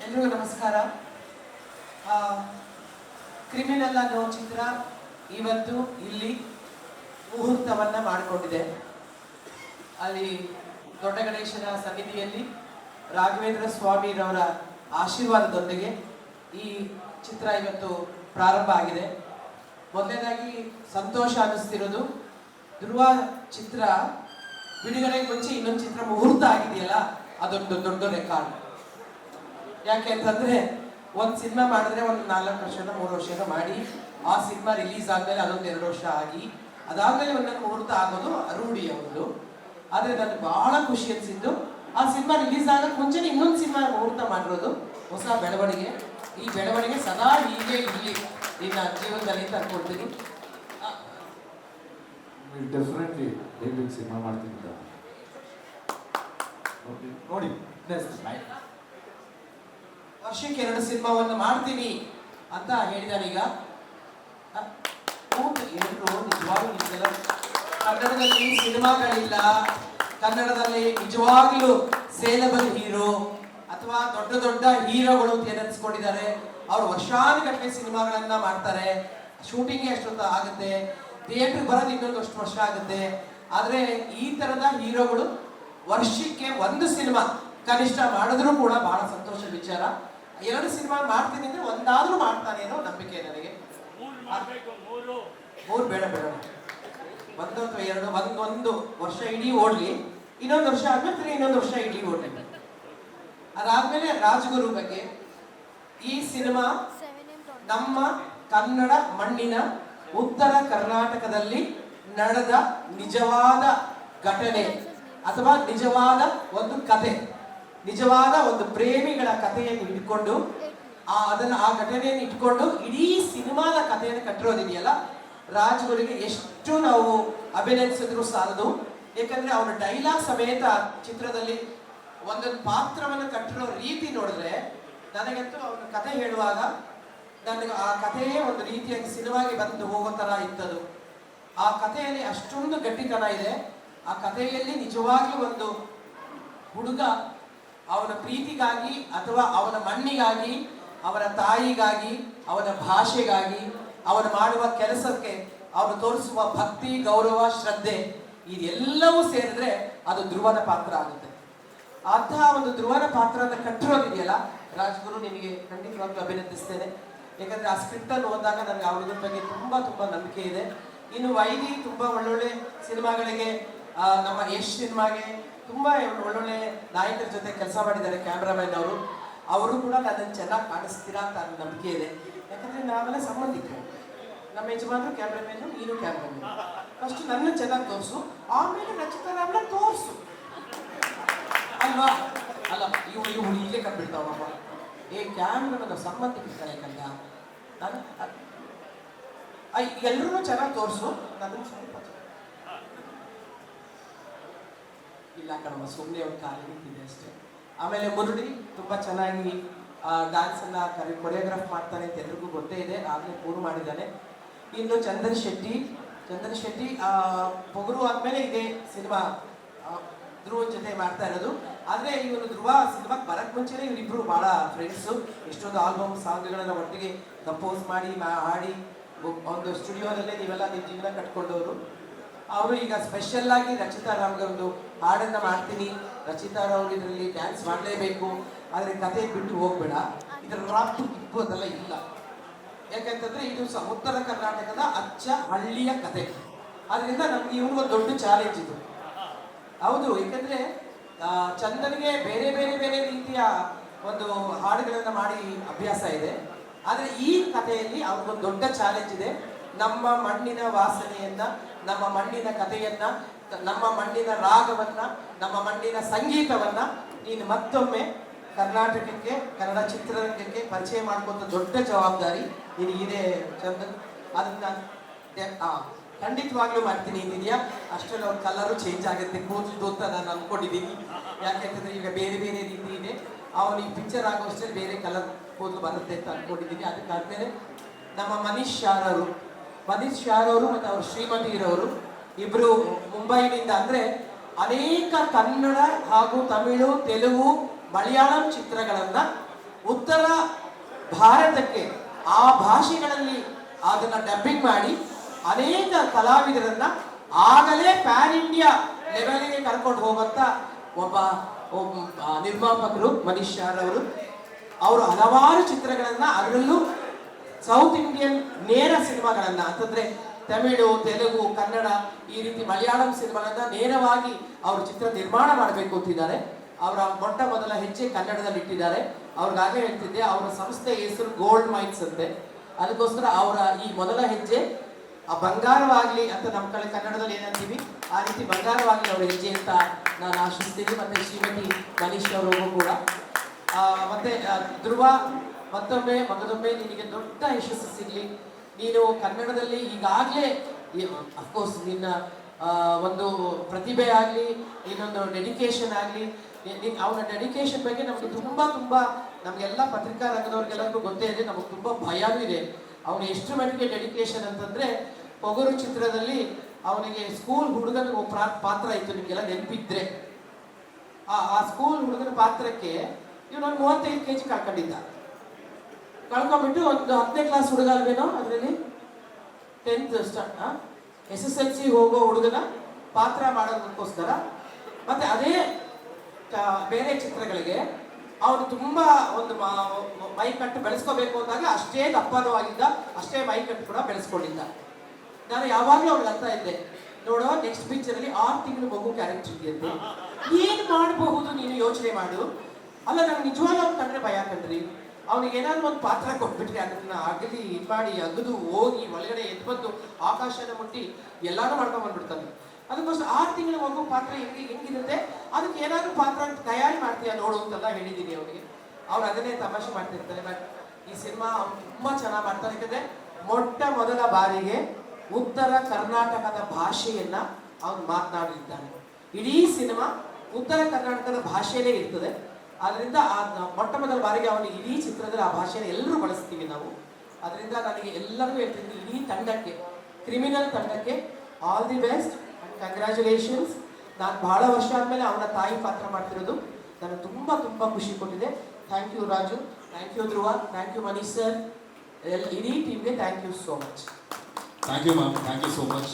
ಎಲ್ರಿಗೂ ನಮಸ್ಕಾರ. ಕ್ರಿಮಿನಲ್ ಅನ್ನೋ ಚಿತ್ರ ಇವತ್ತು ಇಲ್ಲಿ ಮುಹೂರ್ತವನ್ನ ಮಾಡಿಕೊಂಡಿದೆ. ಅಲ್ಲಿ ದೊಡ್ಡ ಗಣೇಶನ ಸನ್ನಿಧಿಯಲ್ಲಿ ರಾಘವೇಂದ್ರ ಸ್ವಾಮಿರವರ ಆಶೀರ್ವಾದದೊಂದಿಗೆ ಈ ಚಿತ್ರ ಇವತ್ತು ಪ್ರಾರಂಭ ಆಗಿದೆ. ಮೊದಲನೇದಾಗಿ ಸಂತೋಷ ಅನ್ನಿಸ್ತಿರೋದು, ಧ್ರುವ ಚಿತ್ರ ಬಿಡುಗಡೆಗೆ ಮುಂಚೆ ಇನ್ನೊಂದು ಚಿತ್ರ ಮುಹೂರ್ತ ಆಗಿದೆಯಲ್ಲ, ಅದೊಂದು ದೊಡ್ಡ ರೆಕಾರ್ಡ್. ಯಾಕೆ ಅಂತಂದ್ರೆ ಒಂದು ಸಿನಿಮಾ ಮಾಡಿದ್ರೆ ಒಂದು 4 ವರ್ಷನ 3 ವರ್ಷನ ಮಾಡಿ ಆ ಸಿನಿಮಾ ರಿಲೀಸ್ ಆದ್ಮೇಲೆ ಅದೊಂದು 2 ವರ್ಷ ಆಗಿ ಅದಾದ್ಮೇಲೆ ಒಂದೊಂದು ಮುಹೂರ್ತ ಆಗೋದು ರೂಢಿ ಅವ್ರದ್ದು. ಆದ್ರೆ ನನಗೆ ಬಹಳ ಖುಷಿ ಅನ್ಸಿದ್ದು ಆ ಸಿನಿಮಾ ರಿಲೀಸ್ ಆಗಕ್ಕೆ ಮುಂಚೆ ಇನ್ನೊಂದು ಸಿನಿಮಾ ಮುಹೂರ್ತ ಮಾಡಿರೋದು. ಹೊಸ ಬೆಳವಣಿಗೆ. ಈ ಬೆಳವಣಿಗೆ ಸದಾ ಹೀಗೆ ಇರಲಿ ನಿನ್ನ ಜೀವನದಲ್ಲಿ ಅಂತ ಅನ್ಕೊಳ್ತೀನಿ. ಡೆಫಿನೆಟ್ಲಿ ಹೇಗೆ ಸಿನಿಮಾ ಮಾಡ್ತೀನಿ ನೋಡಿ, ವರ್ಷಕ್ಕೆ 2 ಸಿನಿಮಾವನ್ನು ಮಾಡ್ತೀನಿ ಅಂತ ಹೇಳಿದಾರೆ. ಈಗ ನಿಜವಾಗ್ಲೂ ಕನ್ನಡದಲ್ಲಿ ಸಿನಿಮಾಗಳಿಲ್ಲ, ಕನ್ನಡದಲ್ಲಿ ನಿಜವಾಗ್ಲೂ ಸೇಲಬಲ್ ಹೀರೋ ಅಥವಾ ದೊಡ್ಡ ದೊಡ್ಡ ಹೀರೋಗಳು ಅಂತ ಅನ್ಸ್ಕೊಂಡಿದ್ದಾರೆ. ಅವ್ರು ವರ್ಷಾನುಗಟ್ಟಲೆ ಸಿನಿಮಾಗಳನ್ನ ಮಾಡ್ತಾರೆ, ಶೂಟಿಂಗ್ ಎಷ್ಟೊತ್ತ ಆಗುತ್ತೆ, ಥಿಯೇಟರ್ ಬರೋದು ಇನ್ನೊಂದು ಅಷ್ಟು ವರ್ಷ ಆಗುತ್ತೆ. ಆದ್ರೆ ಈ ತರದ ಹೀರೋಗಳು ವರ್ಷಕ್ಕೆ 1 ಸಿನಿಮಾ ಕನಿಷ್ಠ ಮಾಡಿದ್ರು ಕೂಡ ಬಹಳ ಸಂತೋಷದ ವಿಚಾರ. 2 ಸಿನಿಮಾ ಮಾಡ್ತೀನಿ ಅಂದ್ರೆ ಒಂದಾದ್ರೂ ಮಾಡ್ತಾನೆ ಅನ್ನೋ ನಂಬಿಕೆ ನನಗೆ. 3 ಬೇಡ, 1 ಅಥವಾ 2, ಒಂದು ವರ್ಷ ಇಡೀ ಓಡ್ಲಿ, ಇನ್ನೊಂದು ವರ್ಷ ಆದ್ಮೇಲೆ ಇನ್ನೊಂದು ವರ್ಷ ಇಡೀ ಓಡ್ಲಿ. ಅದಾದ್ಮೇಲೆ ರಾಜಗುರು ಬಗ್ಗೆ. ಈ ಸಿನಿಮಾ ನಮ್ಮ ಕನ್ನಡ ಮಣ್ಣಿನ ಉತ್ತರ ಕರ್ನಾಟಕದಲ್ಲಿ ನಡೆದ ನಿಜವಾದ ಘಟನೆ ಅಥವಾ ನಿಜವಾದ ಒಂದು ಕತೆ, ನಿಜವಾದ ಒಂದು ಪ್ರೇಮಿಗಳ ಕಥೆಯನ್ನು ಇಟ್ಕೊಂಡು ಆ ಘಟನೆಯನ್ನು ಇಟ್ಕೊಂಡು ಇಡೀ ಸಿನಿಮಾದ ಕಥೆಯನ್ನು ಕಟ್ಟಿರೋದಿದೆಯಲ್ಲ, ರಾಜ್ಗುರಿಗೆ ಎಷ್ಟು ನಾವು ಅಭಿನಂದಿಸಿದ್ರು ಸಾಲದು. ಯಾಕಂದ್ರೆ ಅವನ ಡೈಲಾಗ್ ಸಮೇತ ಚಿತ್ರದಲ್ಲಿ ಒಂದೊಂದು ಪಾತ್ರವನ್ನು ಕಟ್ಟಿರೋ ರೀತಿ ನೋಡಿದ್ರೆ ನನಗಂತೂ ಅವನ ಕಥೆ ಹೇಳುವಾಗ ನನಗೆ ಆ ಕಥೆಯೇ ಒಂದು ರೀತಿಯಾಗಿ ಸಿನಿಮಾಗೆ ಬಂದು ಹೋಗೋ ತರ ಇತ್ತದು. ಆ ಕಥೆಯಲ್ಲಿ ಅಷ್ಟೊಂದು ಗಟ್ಟಿತನ ಇದೆ. ಆ ಕಥೆಯಲ್ಲಿ ನಿಜವಾಗ್ಲೂ ಒಂದು ಹುಡುಗ ಅವನ ಪ್ರೀತಿಗಾಗಿ ಅಥವಾ ಅವನ ಮಣ್ಣಿಗಾಗಿ, ಅವನ ತಾಯಿಗಾಗಿ, ಅವನ ಭಾಷೆಗಾಗಿ, ಅವನು ಮಾಡುವ ಕೆಲಸಕ್ಕೆ ಅವನು ತೋರಿಸುವ ಭಕ್ತಿ, ಗೌರವ, ಶ್ರದ್ಧೆ ಇದೆಲ್ಲವೂ ಸೇರಿದ್ರೆ ಅದು ಧ್ರುವನ ಪಾತ್ರ ಆಗುತ್ತೆ. ಅಂತಹ ಒಂದು ಧ್ರುವನ ಪಾತ್ರನ ಕಟ್ಟಿರೋದಿದೆಯಲ್ಲ ರಾಜ್ಗುರು, ನಿನಗೆ ಖಂಡಿತವಾಗ್ಲೂ ಅಭಿನಂದಿಸ್ತೇನೆ. ಯಾಕಂದ್ರೆ ಆ ಸ್ಕ್ರಿಪ್ಟ್ ಅನ್ನು ಓದಿದಾಗ ನನಗೆ ಅವ್ರ ಬಗ್ಗೆ ತುಂಬಾ ನಂಬಿಕೆ ಇದೆ. ಇನ್ನು ವೈದಿ ತುಂಬಾ ಒಳ್ಳೊಳ್ಳೆ ಸಿನಿಮಾಗಳಿಗೆ, ನಮ್ಮ ಯಶ್ ಸಿನಿಮಾಗೆ ತುಂಬಾ ಒಳ್ಳೊಳ್ಳೆ ನಾಯಕರ ಜೊತೆ ಕೆಲಸ ಮಾಡಿದ್ದಾರೆ ಕ್ಯಾಮ್ರಾಮನ್ ಅವರು ಕೂಡ ನನ್ನನ್ನು ಚೆನ್ನಾಗಿ ಕಾಣಿಸ್ತೀರಾ ಅಂತ ನನ್ನ ನಂಬಿಕೆ ಇದೆ. ಯಾಕಂದ್ರೆ ನಾವೆಲ್ಲ ಸಂಬಂಧಿಕರು, ನಮ್ಮ ಯಜಮಾನರು ಕ್ಯಾಮ್ರಾಮನ್, ನೀನು ಕ್ಯಾಮ್ರಾಮನ್. ಫಸ್ಟ್ ನನ್ನ ಚೆನ್ನಾಗಿ ತೋರಿಸು, ಆಮೇಲೆ ರಚಿತಾ ರಾಮ್ನ ತೋರಿಸು ಅಲ್ವಾ? ಅಲ್ಲ ಇವು ಇಲ್ಲೇ ಕಂಡ್ಬಿಡ್ತಾವಪ್ಪ. ಕ್ಯಾಮ್ರಾಮನ್ ಸಂಬಂಧಿಕರಿರ್ತಾರೆ ಕಂಡ, ನಾನು ಎಲ್ಲರೂ ಚೆನ್ನಾಗಿ ತೋರಿಸು, ನನ್ನ ಸ್ವಲ್ಪ ಇಲ್ಲ ಕಣಮ್ಮ, ಸುಮ್ಮನೆ ಒಂದು ಕಾಲ ನಿಂತಿದೆ ಅಷ್ಟೇ. ಆಮೇಲೆ ಮುರುಡಿ ತುಂಬಾ ಚೆನ್ನಾಗಿ ಡ್ಯಾನ್ಸ್ ಅನ್ನ ಕೊರಿಯೋಗ್ರಾಫ್ ಮಾಡ್ತಾನೆ ಅಂತ ಎಲ್ರಿಗೂ ಗೊತ್ತೇ ಇದೆ, ಆಗಲೇ ಪೂರ್ವ ಮಾಡಿದ್ದಾನೆ. ಇನ್ನು ಚಂದನ್ ಶೆಟ್ಟಿ ಪೊಗರು ಆದ್ಮೇಲೆ ಇದೆ ಸಿನಿಮಾ ಧ್ರುವನ್ ಜೊತೆ ಮಾಡ್ತಾ ಇರೋದು. ಆದ್ರೆ ಇವನು ಧ್ರುವ ಸಿನಿಮಾಗೆ ಬರಕ್ ಮುಂಚೆನೆ ಇವರಿಬ್ರು ಬಹಳ ಫ್ರೆಂಡ್ಸು. ಎಷ್ಟೊಂದು ಆಲ್ಬಮ್ ಸಾಂಗ್ಗಳನ್ನ ಒಟ್ಟಿಗೆ ಕಂಪೋಸ್ ಮಾಡಿ ಹಾಡಿ ಒಂದು ಸ್ಟುಡಿಯೋದಲ್ಲೇ ನೀವೆಲ್ಲ ನಿಮ್ಮ ಜೀವನ ಕಟ್ಕೊಂಡವರು. ಅವರು ಈಗ ಸ್ಪೆಷಲ್ ಆಗಿ ರಚಿತಾ ರಾಮ್ಗೆ ಒಂದು ಹಾಡನ್ನ ಮಾಡ್ತೀನಿ, ರಚಿತಾ ರಾವ್ ಇದರಲ್ಲಿ ಡ್ಯಾನ್ಸ್ ಮಾಡಲೇಬೇಕು, ಆದ್ರೆ ಕತೆ ಬಿಟ್ಟು ಹೋಗ್ಬೇಡ, ಇದರ ರಾಪ್ ಇಪ್ಪೋದೆಲ್ಲ ಇಲ್ಲ. ಯಾಕಂತಂದ್ರೆ ಇದು ಉತ್ತರ ಕರ್ನಾಟಕದ ಅಚ್ಚ ಹಳ್ಳಿಯ ಕತೆ. ಆದ್ರಿಂದ ನಮ್ಗೆ ಇವ್ರಿಗೊಂದು ದೊಡ್ಡ ಚಾಲೆಂಜ್ ಇದು. ಹೌದು, ಯಾಕಂದ್ರೆ ಚಂದನ್ಗೆ ಬೇರೆ ಬೇರೆ ಬೇರೆ ರೀತಿಯ ಒಂದು ಹಾಡುಗಳನ್ನ ಮಾಡಿ ಅಭ್ಯಾಸ ಇದೆ. ಆದ್ರೆ ಈ ಕಥೆಯಲ್ಲಿ ಅವ್ರಿಗೊಂದು ದೊಡ್ಡ ಚಾಲೆಂಜ್ ಇದೆ. ನಮ್ಮ ಮಣ್ಣಿನ ವಾಸನೆಯನ್ನ, ನಮ್ಮ ಮಣ್ಣಿನ ಕಥೆಯನ್ನ, ನಮ್ಮ ಮಣ್ಣಿನ ರಾಗವನ್ನ, ನಮ್ಮ ಮಣ್ಣಿನ ಸಂಗೀತವನ್ನ ನೀನು ಮತ್ತೊಮ್ಮೆ ಕರ್ನಾಟಕಕ್ಕೆ, ಕನ್ನಡ ಚಿತ್ರರಂಗಕ್ಕೆ ಪರಿಚಯ ಮಾಡ್ಕೊಂತ ದೊಡ್ಡ ಜವಾಬ್ದಾರಿ ನಿನಗಿದೆ ಚಂದನ್. ಅದನ್ನ ಖಂಡಿತವಾಗ್ಲೂ ಮಾಡ್ತೀನಿ ಅಂತಿದ್ಯಾ. ಅಷ್ಟರಲ್ಲಿ ಅವ್ರ ಕಲರು ಚೇಂಜ್ ಆಗುತ್ತೆ ಕೂದಲು ಅಂತ ನಾನು ಅನ್ಕೊಂಡಿದ್ದೀನಿ. ಯಾಕೆಂತಂದ್ರೆ ಈಗ ಬೇರೆ ಬೇರೆ ರೀತಿ ಇದೆ, ಅವನು ಈ ಪಿಕ್ಚರ್ ಆಗೋಷ್ಟರಲ್ಲಿ ಬೇರೆ ಕಲರ್ ಕೂದಲು ಬರುತ್ತೆ ಅಂತ ಅನ್ಕೊಂಡಿದ್ದೀನಿ. ಅದಕ್ಕಾದ್ಮೇಲೆ ನಮ್ಮ ಮನೀಶ್ ಶಾರವರು ಮತ್ತು ಅವ್ರ ಶ್ರೀಮತಿ ಇರೋರು ಇಬ್ರು ಮುಂಬೈನಿಂದ, ಅಂದ್ರೆ ಅನೇಕ ಕನ್ನಡ ಹಾಗೂ ತಮಿಳು, ತೆಲುಗು, ಮಲಯಾಳಂ ಚಿತ್ರಗಳನ್ನ ಉತ್ತರ ಭಾರತಕ್ಕೆ ಆ ಭಾಷೆಗಳಲ್ಲಿ ಅದನ್ನ ಡಬ್ಬಿಂಗ್ ಮಾಡಿ ಅನೇಕ ಕಲಾವಿದರನ್ನ ಆಗಲೇ ಪ್ಯಾನ್ ಇಂಡಿಯಾ ಲೆವೆಲ್ಗೆ ಕರ್ಕೊಂಡು ಹೋಗುವಂತ ಒಬ್ಬ ನಿರ್ಮಾಪಕರು ಮನೀಶ್ ರವರು. ಅವರು ಹಲವಾರು ಚಿತ್ರಗಳನ್ನ, ಅದರಲ್ಲೂ ಸೌತ್ ಇಂಡಿಯನ್ ನೇರ ಸಿನಿಮಾಗಳನ್ನ ಅಂತಂದ್ರೆ ತಮಿಳು, ತೆಲುಗು, ಕನ್ನಡ, ಈ ರೀತಿ ಮಲಯಾಳಂ ಸಿನಿಮಾಗಳನ್ನ ನೇರವಾಗಿ ಅವರು ಚಿತ್ರ ನಿರ್ಮಾಣ ಮಾಡಬೇಕು ಅಂತಿದ್ದಾರೆ. ಅವರ ಮೊಟ್ಟ ಮೊದಲ ಹೆಜ್ಜೆ ಕನ್ನಡದಲ್ಲಿ ಇಟ್ಟಿದ್ದಾರೆ. ಅವ್ರಿಗಾಗಲೇ ಹೇಳ್ತಿದ್ದೆ, ಅವರ ಸಂಸ್ಥೆ ಹೆಸರು ಗೋಲ್ಡ್ ಮೈನ್ಸ್ ಅಂತೆ. ಅದಕ್ಕೋಸ್ಕರ ಅವರ ಈ ಮೊದಲ ಹೆಜ್ಜೆ ಆ ಬಂಗಾರವಾಗ್ಲಿ ಅಂತ ನಮ್ಮ ಕಡೆ ಕನ್ನಡದಲ್ಲಿ ಏನಂತೀವಿ, ಆ ರೀತಿ ಬಂಗಾರವಾಗ್ಲಿ ಅವರ ಹೆಜ್ಜೆ ಅಂತ ನಾನು ಆಶಿಸ್ತೀನಿ. ಮತ್ತೆ ಶ್ರೀಮತಿ ಮನೀಶ್ ಅವರಿಗೂ ಕೂಡ ಮತ್ತೆ ಧ್ರುವ, ಮಗದೊಮ್ಮೆ ನಿನಗೆ ದೊಡ್ಡ ಯಶಸ್ಸು ಸಿಗಲಿ. ನೀನು ಕನ್ನಡದಲ್ಲಿ ಈಗಾಗಲೇ ಅಫ್ಕೋರ್ಸ್ ನಿನ್ನ ಒಂದು ಪ್ರತಿಭೆ ಆಗಲಿ, ಇನ್ನೊಂದು ಡೆಡಿಕೇಶನ್ ಆಗಲಿ, ಅವನ ಡೆಡಿಕೇಶನ್ ಬಗ್ಗೆ ನಮಗೆ ತುಂಬಾ ನಮಗೆಲ್ಲ ಪತ್ರಿಕಾ ರಂಗದವ್ರಿಗೆಲ್ಲರಿಗೂ ಗೊತ್ತೇ ಇದೆ. ನಮಗೆ ತುಂಬ ಭಯನೂ ಇದೆ. ಅವನು ಎಷ್ಟು ಮಟ್ಟಿಗೆ ಡೆಡಿಕೇಶನ್ ಅಂತಂದ್ರೆ, ಪೊಗರು ಚಿತ್ರದಲ್ಲಿ ಅವನಿಗೆ ಸ್ಕೂಲ್ ಹುಡುಗನ ಪಾತ್ರ ಇತ್ತು, ನಿಮಗೆಲ್ಲ ನೆನಪಿದ್ರೆ. ಆ ಸ್ಕೂಲ್ ಹುಡುಗನ ಪಾತ್ರಕ್ಕೆ ಇವನೊಂದು 35 kg ಕಳ್ಕೊಂಡಿದ್ದ. ಕಳ್ಕೊಂಡ್ಬಿಟ್ಟು ಒಂದು 10ನೇ ಕ್ಲಾಸ್ ಹುಡುಗ ಅಲ್ವೇನೋ, ಅದರಲ್ಲಿ 10th SSLC ಹೋಗೋ ಹುಡುಗನ ಪಾತ್ರ ಮಾಡೋದಕ್ಕೋಸ್ಕರ, ಮತ್ತೆ ಅದೇ ಬೇರೆ ಚಿತ್ರಗಳಿಗೆ ಅವನು ತುಂಬಾ ಒಂದು ಮೈ ಕಟ್ಟು ಬೆಳೆಸ್ಕೋಬೇಕು ಅಂದಾಗ ಅಷ್ಟೇ ದಪ್ಪನೂ ಆಗಿದ್ದ, ಅಷ್ಟೇ ಮೈ ಕಟ್ಟು ಕೂಡ ಬೆಳೆಸ್ಕೊಂಡಿದ್ದ. ನಾನು ಯಾವಾಗಲೂ ಅವ್ರಿಗೆ ಅಂತ ಇದ್ದೆ, ನೋಡೋ ನೆಕ್ಸ್ಟ್ ಪಿಕ್ಚರಲ್ಲಿ 6 ತಿಂಗಳು ಮಗು ಕ್ಯಾರೆಕ್ಟರ್ ಇದೆಯಂತೆ, ಏನ್ ಮಾಡಬಹುದು ನೀನು ಯೋಚನೆ ಮಾಡು. ಅಲ್ಲ, ನಂಗೆ ನಿಜವಾಗ್ಲೂ ಅವ್ನು ಕಂಡ್ರೆ ಭಯ ಕಣ್ರಿ. ಅವನಿಗೆ ಏನಾದ್ರು ಒಂದು ಪಾತ್ರ ಕೊಟ್ಬಿಟ್ರೆ ಅದನ್ನ ಅಗಲಿ ಮಾಡಿ ಅಗದು ಹೋಗಿ ಒಳಗಡೆ ಎದ್ಬಂದು ಆಕಾಶನ ಮುಟ್ಟಿ ಎಲ್ಲಾನು ಮಾಡ್ಕೊಂಡ್ ಬಂದ್ಬಿಡ್ತಾನೆ. ಅದಕ್ಕೋಸ್ಕರ 6 ತಿಂಗಳ ಮಗು ಪಾತ್ರ ಹೆಂಗಿರುತ್ತೆ, ಅದಕ್ಕೆ ಏನಾದ್ರು ಪಾತ್ರ ತಯಾರಿ ಮಾಡ್ತೀಯ ನೋಡು ಅಂತೆಲ್ಲ ಹೇಳಿದ್ದೀನಿ ಅವನಿಗೆ. ಅವ್ರು ಅದನ್ನೇ ತಮಾಷೆ ಮಾಡ್ತಿರ್ತಾರೆ. ಬಟ್ ಈ ಸಿನಿಮಾ ಅವ್ನು ತುಂಬಾ ಚೆನ್ನಾಗಿ ಮಾಡ್ತಾರೆ. ಯಾಕಂದ್ರೆ ಮೊಟ್ಟ ಮೊದಲ ಬಾರಿಗೆ ಉತ್ತರ ಕರ್ನಾಟಕದ ಭಾಷೆಯನ್ನ ಅವನು ಮಾತನಾಡಿದ್ದಾನೆ. ಇಡೀ ಸಿನಿಮಾ ಉತ್ತರ ಕರ್ನಾಟಕದ ಭಾಷೆಯಲ್ಲೇ ಇರ್ತದೆ. ಅದರಿಂದ ಮೊಟ್ಟ ಮೊದಲ ಬಾರಿಗೆ ಅವನು ಇಡೀ ಚಿತ್ರದಲ್ಲಿ ಆ ಭಾಷೆಯನ್ನು ಎಲ್ಲರೂ ಬಳಸ್ತೀವಿ ನಾವು. ಅದರಿಂದ ನನಗೆ ಎಲ್ಲರಿಗೂ ಹೇಳ್ತೀನಿ, ಇಡೀ ತಂಡಕ್ಕೆ, ಕ್ರಿಮಿನಲ್ ತಂಡಕ್ಕೆ all the best and congratulations. ನಾನು ಬಹಳ ವರ್ಷ ಆದಮೇಲೆ ಅವನ ತಾಯಿ ಪಾತ್ರ ಮಾಡ್ತಿರೋದು ನನಗೆ ತುಂಬ ಖುಷಿ ಕೊಟ್ಟಿದೆ. Thank you Raju, thank you Dhruva, thank you Manish sir, ಇಡೀ ಟೀಮ್ಗೆ thank you so much. Thank you ma'am, thank you so much.